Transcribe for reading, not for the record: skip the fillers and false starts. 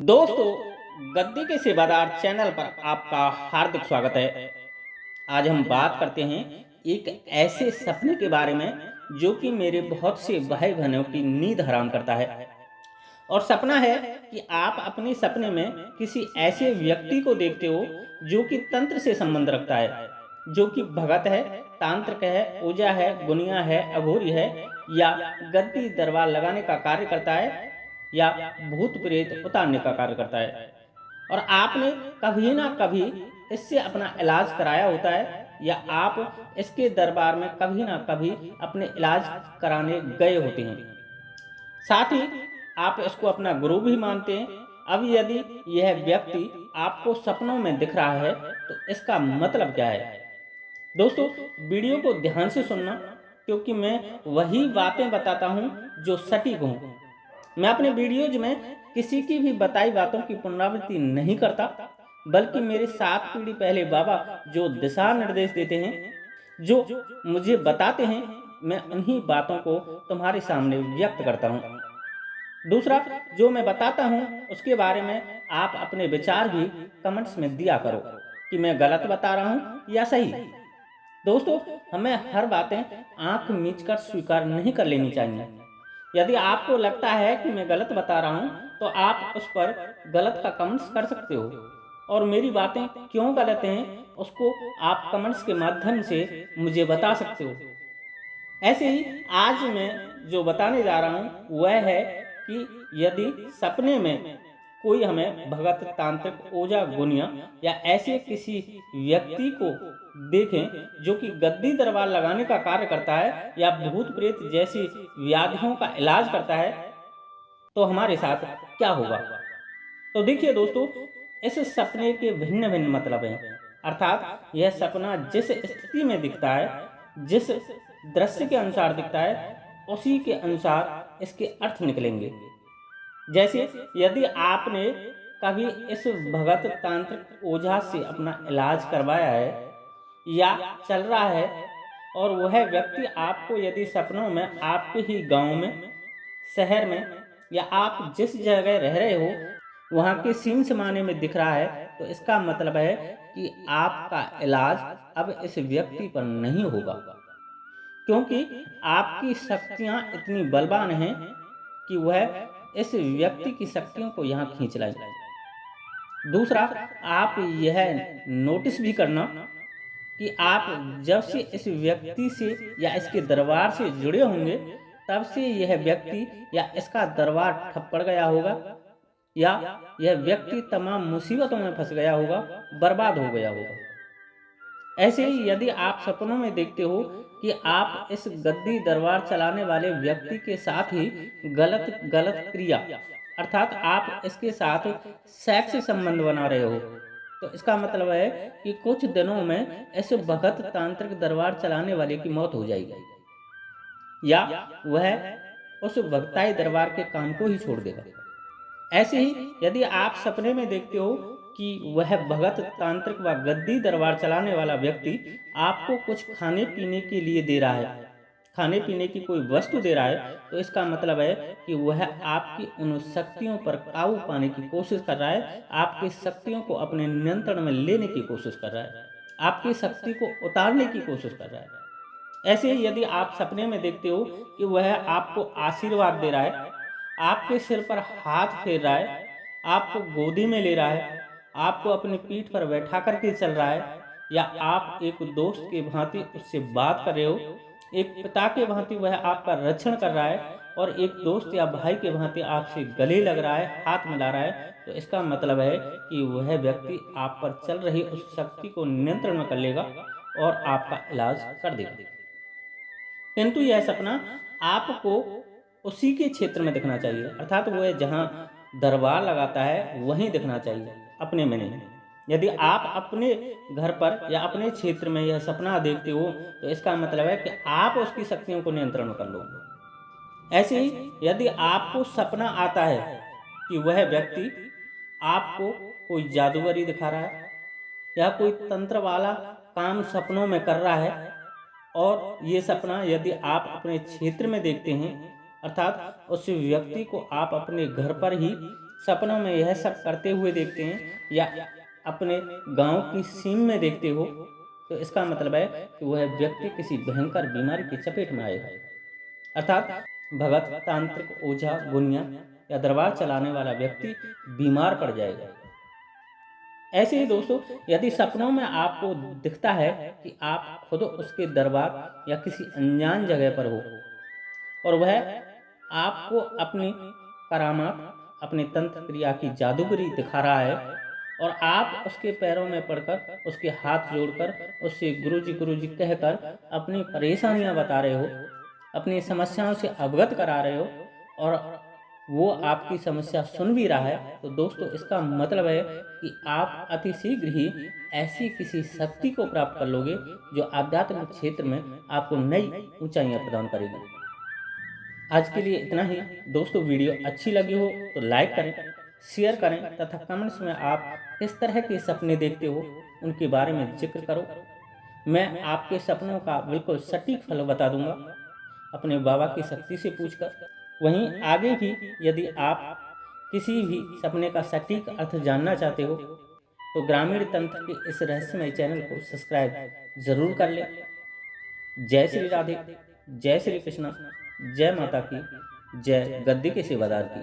दोस्तों, गद्दी के सेवादार चैनल पर आपका हार्दिक स्वागत है। आज हम बात करते हैं एक ऐसे सपने के बारे में जो कि मेरे बहुत से भाई बहनों की नींद हराम करता है। और सपना है कि आप अपने सपने में किसी ऐसे व्यक्ति को देखते हो जो कि तंत्र से संबंध रखता है, जो कि भगत है, तांत्रिक है, ओझा है, गुनिया है, अघोरी है, या गद्दी दरबार लगाने का कार्य करता है, या भूत प्रेत उतारने का कार्य करता है। और आपने कभी ना कभी इससे अपना इलाज कराया होता है, या आप इसके दरबार में कभी ना कभी अपने इलाज कराने गए होते हैं। साथ ही आप इसको अपना गुरु भी मानते हैं। अब यदि यह व्यक्ति आपको सपनों में दिख रहा है तो इसका मतलब क्या है? दोस्तों, वीडियो को ध्यान से सुनना, क्योंकि मैं वही बातें बताता हूं जो सटीक हों। मैं अपने वीडियोज में किसी की भी बताई बातों की पुनरावृत्ति नहीं करता, बल्कि मेरे 7 पीढ़ी पहले बाबा जो दिशा निर्देश देते हैं, जो मुझे बताते हैं, मैं उन्हीं बातों को तुम्हारे सामने व्यक्त करता हूँ। दूसरा, जो मैं बताता हूँ उसके बारे में आप अपने विचार भी कमेंट्स में दिया करो कि मैं गलत बता रहा हूँ या सही। दोस्तों, हमें हर बातें आंख मीच कर स्वीकार नहीं कर लेनी चाहिए। यदि आपको लगता है कि मैं गलत बता रहा हूँ तो आप उस पर गलत का कमेंट्स कर सकते हो, और मेरी बातें क्यों गलत हैं उसको आप कमेंट्स के माध्यम से मुझे बता सकते हो। ऐसे ही आज मैं जो बताने जा रहा हूँ वह है कि यदि सपने में कोई हमें भगत, तांत्रिक, ओझा, गुनिया या ऐसे किसी व्यक्ति को देखें जो कि गद्दी दरबार लगाने का कार्य करता है या भूत प्रेत जैसी व्याधियों का इलाज करता है, तो हमारे साथ क्या होगा? तो देखिए दोस्तों, इस सपने के भिन्न भिन्न मतलब हैं। अर्थात यह सपना जिस स्थिति में दिखता है, जिस दृश्य के अनुसार दिखता है, उसी के अनुसार इसके अर्थ निकलेंगे। जैसे यदि आपने कभी इस भगत, तांत्रिक, ओझा से अपना इलाज करवाया है या चल रहा है, और वह व्यक्ति आपको यदि सपनों में आपके ही गांव में, शहर में, या आप जिस जगह रह रहे हो वहाँ के सीन समाने में दिख रहा है, तो इसका मतलब है कि आपका इलाज अब इस व्यक्ति पर नहीं होगा, क्योंकि आपकी शक्तियाँ इतनी बलवान हैं कि वह इस व्यक्ति की शक्तियों को यहाँ खींच लाई। दूसरा, आप यह नोटिस भी करना कि आप जब से इस व्यक्ति से या इसके दरबार से जुड़े होंगे, तब से यह व्यक्ति या इसका दरबार ठप पड़ गया होगा, या यह व्यक्ति तमाम मुसीबतों में फंस गया होगा, बर्बाद हो गया होगा। ऐसे ही यदि आप सपनों में देखते हो कि आप इस गद्दी दरबार चलाने वाले व्यक्ति के साथ ही गलत गलत क्रिया, अर्थात आप इसके साथ सेक्स संबंध बना रहे हो, तो इसका मतलब है कि कुछ दिनों में इस भगत, तांत्रिक दरबार चलाने वाले की मौत हो जाएगी, या वह उस भगताई दरबार के काम को ही छोड़ देगा। ऐसे ही यदि आप सपने में देखते हो कि वह भगत, तांत्रिक व गद्दी दरबार चलाने वाला व्यक्ति आपको कुछ खाने पीने के लिए दे रहा है, खाने पीने की कोई वस्तु दे रहा है, तो इसका मतलब है कि वह आपकी उन शक्तियों पर काबू पाने की कोशिश कर रहा है, आपकी शक्तियों को अपने नियंत्रण में लेने की कोशिश कर रहा है, आपकी शक्ति को उतारने की कोशिश कर रहा है। ऐसे ही यदि आप सपने में देखते हो कि वह आपको आशीर्वाद दे रहा है, आपके सिर पर हाथ फेर रहा है, आपको गोदी में ले रहा है, आपको अपनी पीठ पर बैठा करके चल रहा है, या आप एक दोस्त के भांति उससे बात कर रहे हो, एक पिता के भांति वह आपका रक्षण कर रहा है, और एक दोस्त या भाई के भांति आपसे गले लग रहा है, हाथ मिला रहा है, तो इसका मतलब है कि वह व्यक्ति आप पर चल रही उस शक्ति को नियंत्रण में कर लेगा और आपका इलाज कर देगा। किंतु यह सपना आपको उसी के क्षेत्र में दिखना चाहिए, अर्थात वह जहाँ दरबार लगाता है वहीं दिखना चाहिए, अपने में नहीं। यदि आप अपने घर पर या अपने क्षेत्र में यह सपना देखते हो, तो इसका मतलब है कि आप उसकी शक्तियों को नियंत्रण में कर लो। ऐसे ही यदि आपको सपना आता है कि वह व्यक्ति आपको कोई जादूगरी दिखा रहा है, या कोई तंत्र वाला काम सपनों में कर रहा है, और ये सपना यदि आप अपने क्षेत्र में देखते हैं, अर्थात उस व्यक्ति को आप अपने घर पर ही सपनों में यह सब करते हुए देखते हैं या अपने गांव की सीम में देखते हो, तो इसका मतलब है कि वह व्यक्ति किसी भयंकर बीमारी की चपेट में आएगा, अर्थात भगत, तांत्रिक, ओझा, गुनिया या दरबार चलाने वाला व्यक्ति बीमार पड़ जाएगा। ऐसे ही दोस्तों, यदि सपनों में आपको दिखता है कि आप खुद उसके दरबार या किसी अनजान जगह पर हो और वह आपको अपनी करामात, अपनी तंत्र क्रिया की जादूगरी दिखा रहा है और आप उसके पैरों में पड़कर, उसके हाथ जोड़कर, उससे गुरुजी कहकर अपनी परेशानियां बता रहे हो, अपनी समस्याओं से अवगत करा रहे हो और वो आपकी समस्या सुन भी रहा है, तो दोस्तों इसका मतलब है कि आप अति शीघ्र ही ऐसी किसी शक्ति को प्राप्त कर लोगे जो आध्यात्मिक क्षेत्र में आपको नई ऊंचाइयां प्रदान करेगी। आज के लिए इतना ही दोस्तों। वीडियो अच्छी लगी हो तो लाइक करें, शेयर करें तथा कमेंट्स में आप किस तरह के सपने देखते हो उनके बारे में जिक्र करो। मैं आपके सपनों का बिल्कुल सटीक फल बता दूंगा अपने बाबा की शक्ति से पूछकर। वहीं आगे भी यदि आप किसी भी सपने का सटीक अर्थ जानना चाहते हो तो ग्रामीण तंत्र के इस रहस्यमय चैनल को सब्सक्राइब जरूर कर लें। जय श्री राधे, जय श्री कृष्णा, जय माता की, जय गद्दी के सेवादार की।